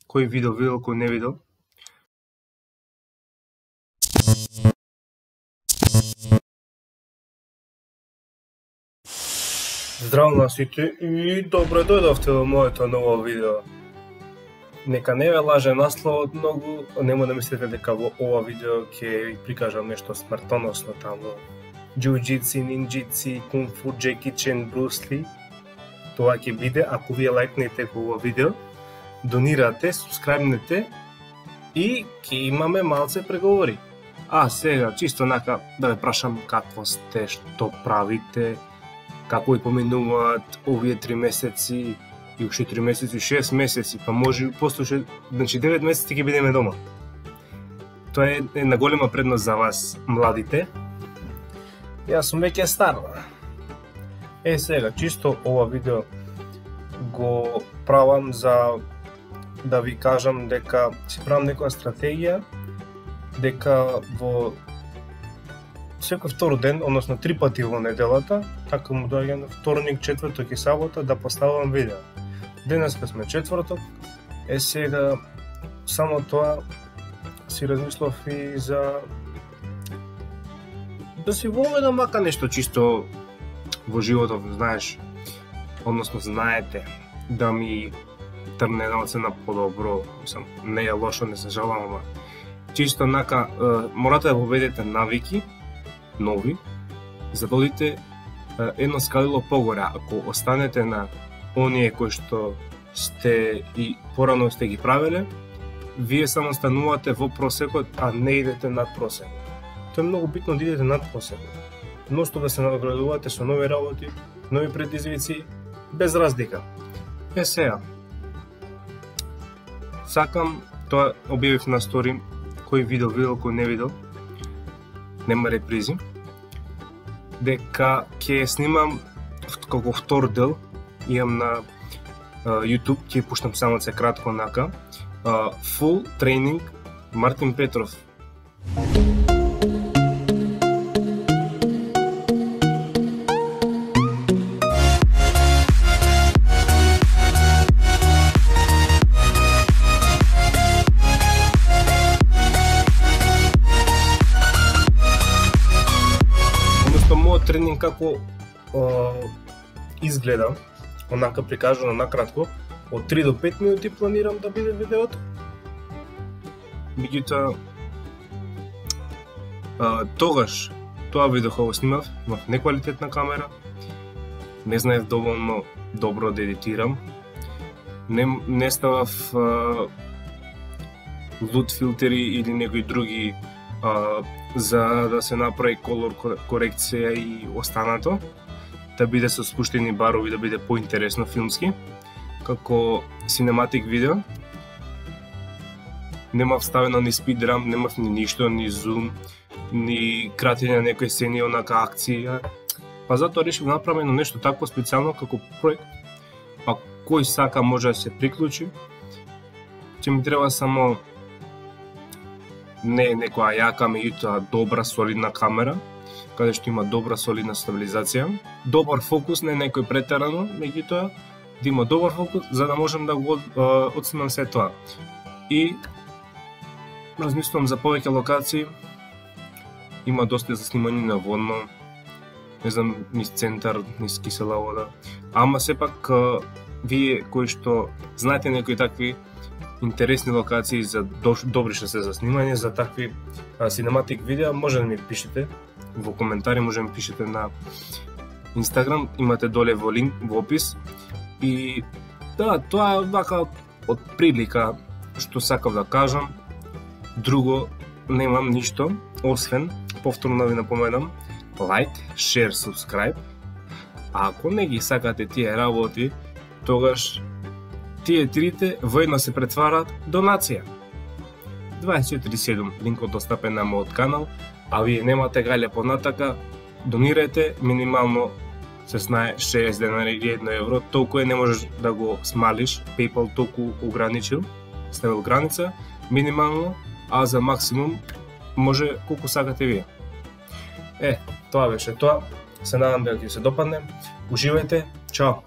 кој видел, кој не видел. Здраво на сите и добре дојдовте во моето ново видео. Нека не ве лаже насловот многу, нема да мислите дека во ова видео ќе ви прикажам нешто смртоносно таму. Джиу-джитси, нинџитси, кунг-фу, Джеки Чен, Брус Ли. Тоа ќе биде ако вие лајкнете ова видео, донирате, субскрајбнете и ќе имаме малце преговори. А сега, чисто нака да ве прашам какво сте, што правите, како и поминуваат овие 3 месеци, и уште 3 месеци, 6 месеци, па може и послуше, значи 9 месеци ќе бидеме дома. Тоа е една голема предност за вас, младите. Јас сум веќе стар. Сега, чисто ова видео го правам за да ви кажам дека си правам некоја стратегија, дека во секој втор ден, односно 3 пати во неделата, така му доаѓа на вторник, четврток и сабота да поставам видео. Денеска сме четврток, сега само тоа си размислов и за да си воведам мака нешто чисто во животот, знаеш, односно знаете, да ми трне една оцена подобро, мислам, не е лошо, не се жалам, ама чисто нака морате да воведете навики нови, за да одите едно скалило погоре. Ако останете на оние кои што сте и порано сте ги правеле, вие само станувате во просекот, а не идете над просекот. Тоа е многу битно да идете над просекот. Носто да се надоградувате со нови работи, нови предизвици, без разлика. Сега, сакам, тоа објавив на стори, кој видел, кој не видел, нема репризи, дека ќе снимам како втор дел, имам на YouTube, ќе пуштам само се кратко нака, Full Training Мартин Петров. Мојот тренинг како изгледа, онака прикажано накратко, од 3 до 5 минути планирам да биде видеото. Меѓутоа, тогаш тоа видео го снимав, имав неквалитетна камера, не знаев доволно добро да едитирам, не ставав лут филтери или некои други за да се направи колор корекција и останато, да биде со спуштени барови, да биде поинтересно филмски, како синематик видео. Немав ставено ни спидрам, немав ни ништо, ни зум, ни кратење на некои сцени, онака акција. Па затоа решив да направам едно нешто такво специјално како проект. Па кој сака може да се приклучи. Ќе ми треба само не некоја јака, меѓутоа добра солидна камера, каде што има добра солидна стабилизација, добар фокус, не некој претерано, меѓутоа да има добар фокус за да можам да го отснимам се тоа. И размислувам за повеќе локации, има доста за снимање на водно, не знам, низ центар, низ кисела вода, ама сепак вие кои што знаете некои такви интересни локации за добри што се за снимање, за такви синематик видеа, може да ми пишете во коментари, може да ми пишете на Instagram, имате доле во линк во опис. И да, тоа е вака од прилика што сакав да кажам. Друго немам ништо, освен, повторно да ви напоменам, лайк, шер, субскрајб. А ако не ги сакате тие работи, тогаш тие трите воедно се претвараат донација. 24/7 линкот достапен на мојот канал, а вие немате гаља понатака, донирајте минимално се знае 60 денари или 1 евро, толку не можеш да го смалиш, PayPal толку ограничил, ставил граница, минимално, а за максимум може колку сакате вие. Тоа беше тоа, се надам дека ќе се допадне, уживајте, чао!